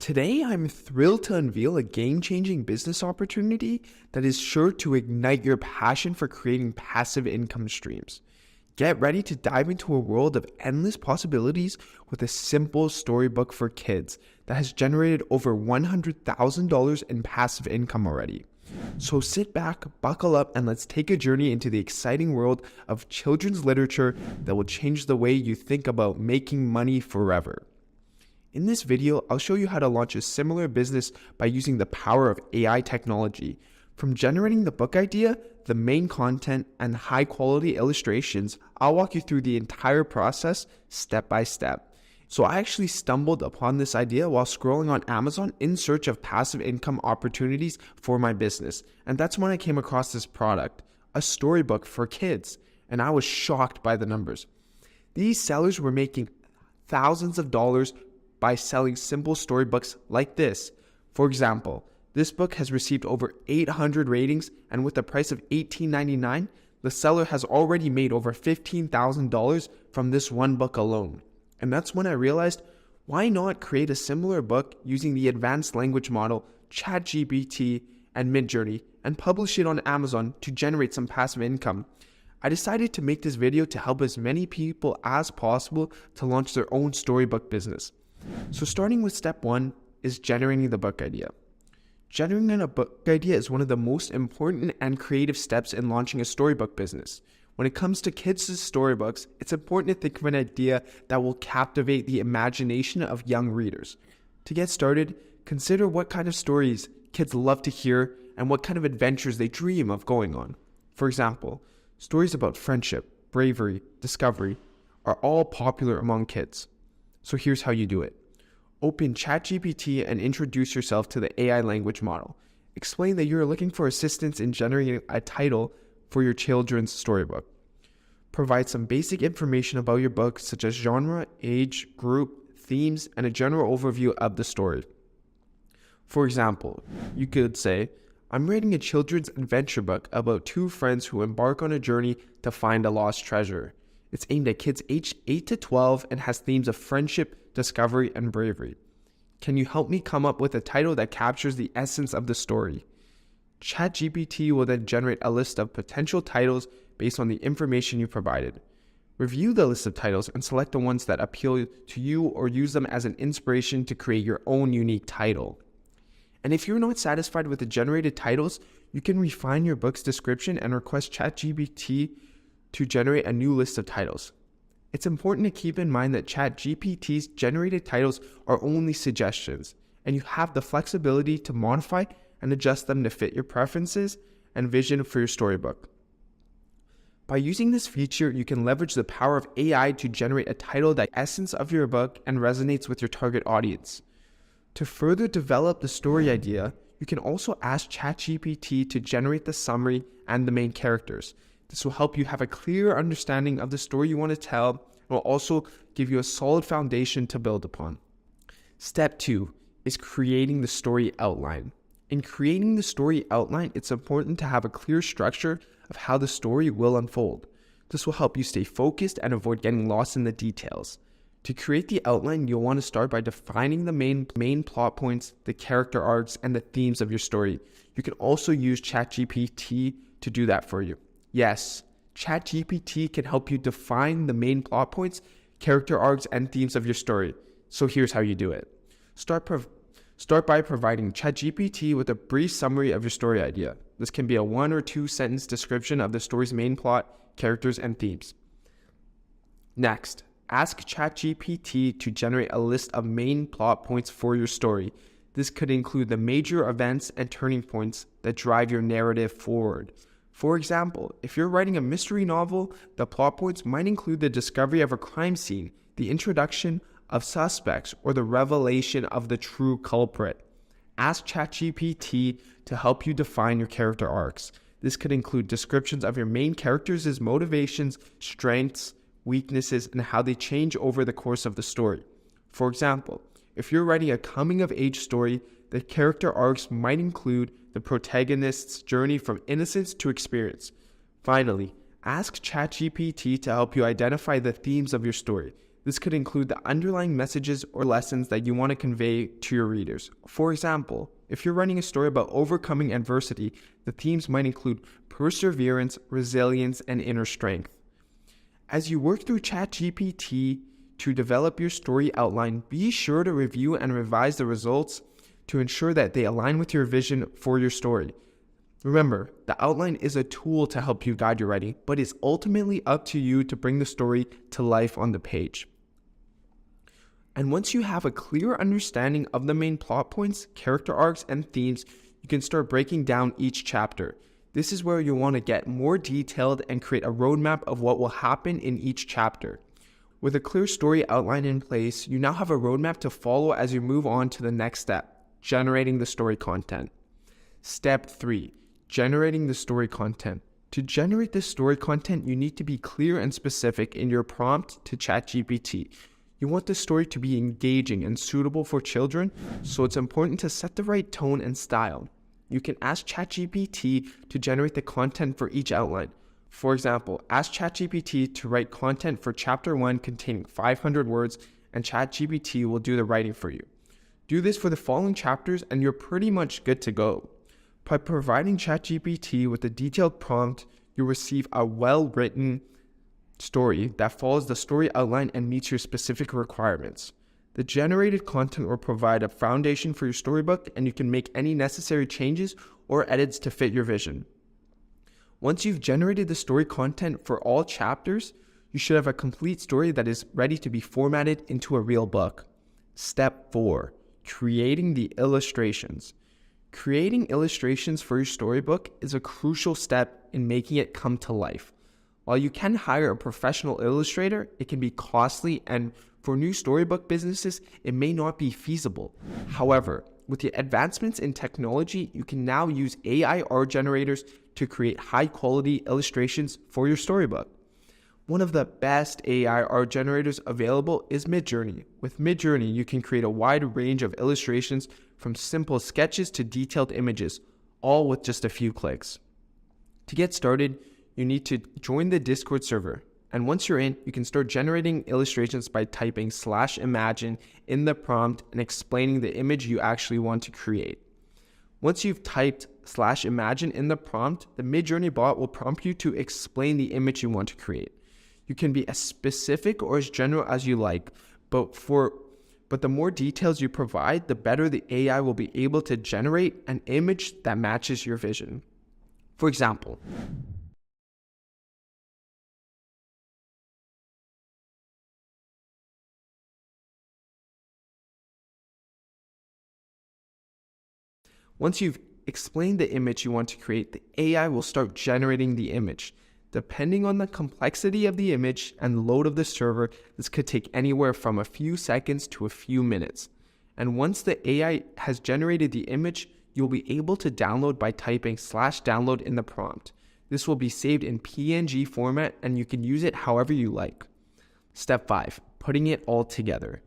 Today, I'm thrilled to unveil a game-changing business opportunity that is sure to ignite your passion for creating passive income streams. Get ready to dive into a world of endless possibilities with a simple storybook for kids that has generated over $100,000 in passive income already. So sit back, buckle up, and let's take a journey into the exciting world of children's literature that will change the way you think about making money forever. In this video, I'll show you how to launch a similar business by using the power of AI technology. From generating the book idea, the main content, and high-quality illustrations, I'll walk you through the entire process step by step. So I actually stumbled upon this idea while scrolling on Amazon in search of passive income opportunities for my business. And that's when I came across this product, a storybook for kids. And I was shocked by the numbers. These sellers were making thousands of dollars by selling simple storybooks like this. For example, this book has received over 800 ratings, and with the price of $18.99, the seller has already made over $15,000 from this one book alone. And that's when I realized, why not create a similar book using the advanced language model ChatGPT and Midjourney and publish it on Amazon to generate some passive income. I decided to make this video to help as many people as possible to launch their own storybook business. So starting with step 1 is generating the book idea. Generating a book idea is one of the most important and creative steps in launching a storybook business. When it comes to kids' storybooks, it's important to think of an idea that will captivate the imagination of young readers. To get started, consider what kind of stories kids love to hear and what kind of adventures they dream of going on. For example, stories about friendship, bravery, discovery are all popular among kids. So here's how you do it. Open ChatGPT and introduce yourself to the AI language model. Explain that you're looking for assistance in generating a title for your children's storybook. Provide some basic information about your book, such as genre, age, group, themes, and a general overview of the story. For example, you could say, I'm writing a children's adventure book about two friends who embark on a journey to find a lost treasure. It's aimed at kids aged 8 to 12 and has themes of friendship, discovery, and bravery. Can you help me come up with a title that captures the essence of the story? ChatGPT will then generate a list of potential titles based on the information you provided. Review the list of titles and select the ones that appeal to you or use them as an inspiration to create your own unique title. And if you're not satisfied with the generated titles, you can refine your book's description and request ChatGPT to generate a new list of titles. It's important to keep in mind that ChatGPT's generated titles are only suggestions, and you have the flexibility to modify and adjust them to fit your preferences and vision for your storybook. By using this feature, you can leverage the power of AI to generate a title that essence of your book and resonates with your target audience. To further develop the story idea, you can also ask ChatGPT to generate the summary and the main characters. This will help you have a clear understanding of the story you want to tell and will also give you a solid foundation to build upon. Step 2 is creating the story outline. In creating the story outline, it's important to have a clear structure of how the story will unfold. This will help you stay focused and avoid getting lost in the details. To create the outline, you'll want to start by defining the main plot points, the character arcs, and the themes of your story. You can also use ChatGPT to do that for you. Yes, ChatGPT can help you define the main plot points, character arcs, and themes of your story. So here's how you do it. Start by providing ChatGPT with a brief summary of your story idea. This can be a 1 or 2 sentence description of the story's main plot, characters, and themes. Next, ask ChatGPT to generate a list of main plot points for your story. This could include the major events and turning points that drive your narrative forward. For example, if you're writing a mystery novel, the plot points might include the discovery of a crime scene, the introduction of suspects, or the revelation of the true culprit. Ask ChatGPT to help you define your character arcs. This could include descriptions of your main characters' motivations, strengths, weaknesses, and how they change over the course of the story. For example, if you're writing a coming-of-age story, the character arcs might include the protagonist's journey from innocence to experience. Finally, ask ChatGPT to help you identify the themes of your story. This could include the underlying messages or lessons that you want to convey to your readers. For example, if you're writing a story about overcoming adversity, the themes might include perseverance, resilience, and inner strength. As you work through ChatGPT to develop your story outline, be sure to review and revise the results to ensure that they align with your vision for your story. Remember, the outline is a tool to help you guide your writing, but it's ultimately up to you to bring the story to life on the page. And once you have a clear understanding of the main plot points, character arcs, and themes, you can start breaking down each chapter. This is where you want to get more detailed and create a roadmap of what will happen in each chapter. With a clear story outline in place, you now have a roadmap to follow as you move on to the next step, generating the story content. Step 3, generating the story content. To generate this story content, you need to be clear and specific in your prompt to ChatGPT. You want the story to be engaging and suitable for children, so it's important to set the right tone and style. You can ask ChatGPT to generate the content for each outline. For example, ask ChatGPT to write content for chapter 1 containing 500 words, and ChatGPT will do the writing for you. Do this for the following chapters and you're pretty much good to go. By providing ChatGPT with a detailed prompt, you'll receive a well-written story that follows the story outline and meets your specific requirements. The generated content will provide a foundation for your storybook, and you can make any necessary changes or edits to fit your vision. Once you've generated the story content for all chapters, you should have a complete story that is ready to be formatted into a real book. Step 4, creating the illustrations. Creating illustrations for your storybook is a crucial step in making it come to life. While you can hire a professional illustrator, it can be costly, and for new storybook businesses, it may not be feasible. However, with the advancements in technology, you can now use AI art generators to create high-quality illustrations for your storybook. One of the best AI art generators available is Midjourney. With Midjourney, you can create a wide range of illustrations from simple sketches to detailed images, all with just a few clicks. To get started, you need to join the Discord server. And once you're in, you can start generating illustrations by typing /imagine in the prompt and explaining the image you actually want to create. Once you've typed /imagine in the prompt, the Midjourney bot will prompt you to explain the image you want to create. You can be as specific or as general as you like, but the more details you provide, the better the AI will be able to generate an image that matches your vision. For example, once you've explained the image you want to create, the AI will start generating the image. Depending on the complexity of the image and load of the server, this could take anywhere from a few seconds to a few minutes. And once the AI has generated the image, you'll be able to download by typing /download in the prompt. This will be saved in PNG format and you can use it however you like. Step 5, putting it all together.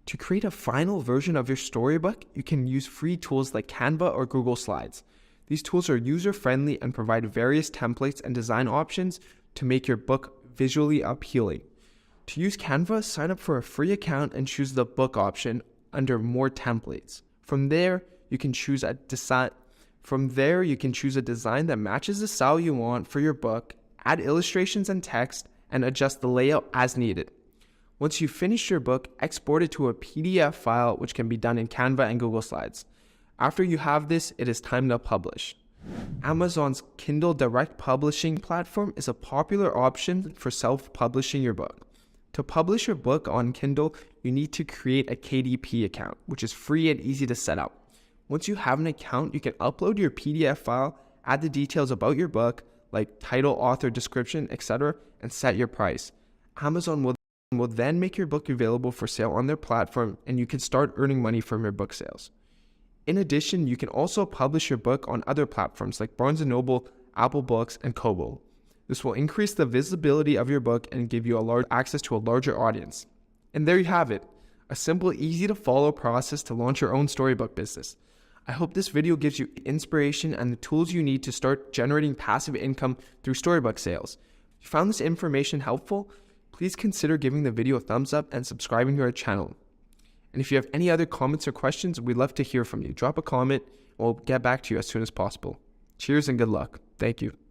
To create a final version of your storybook, you can use free tools like Canva or Google Slides. These tools are user-friendly and provide various templates and design options to make your book visually appealing. To use Canva, sign up for a free account and choose the book option under More Templates. From there, you can choose a design that matches the style you want for your book, add illustrations and text, and adjust the layout as needed. Once you've finished your book, export it to a PDF file, which can be done in Canva and Google Slides. After you have this, it is time to publish. Amazon's Kindle Direct Publishing platform is a popular option for self-publishing your book. To publish your book on Kindle, you need to create a KDP account, which is free and easy to set up. Once you have an account, you can upload your PDF file, add the details about your book, like title, author, description, etc., and set your price. Amazon will then make your book available for sale on their platform, and you can start earning money from your book sales. In addition, you can also publish your book on other platforms like Barnes & Noble, Apple Books, and Kobo. This will increase the visibility of your book and give you access to a larger audience. And there you have it, a simple, easy to follow process to launch your own storybook business. I hope this video gives you inspiration and the tools you need to start generating passive income through storybook sales. If you found this information helpful, please consider giving the video a thumbs up and subscribing to our channel. And if you have any other comments or questions, we'd love to hear from you. Drop a comment and we'll get back to you as soon as possible. Cheers and good luck. Thank you.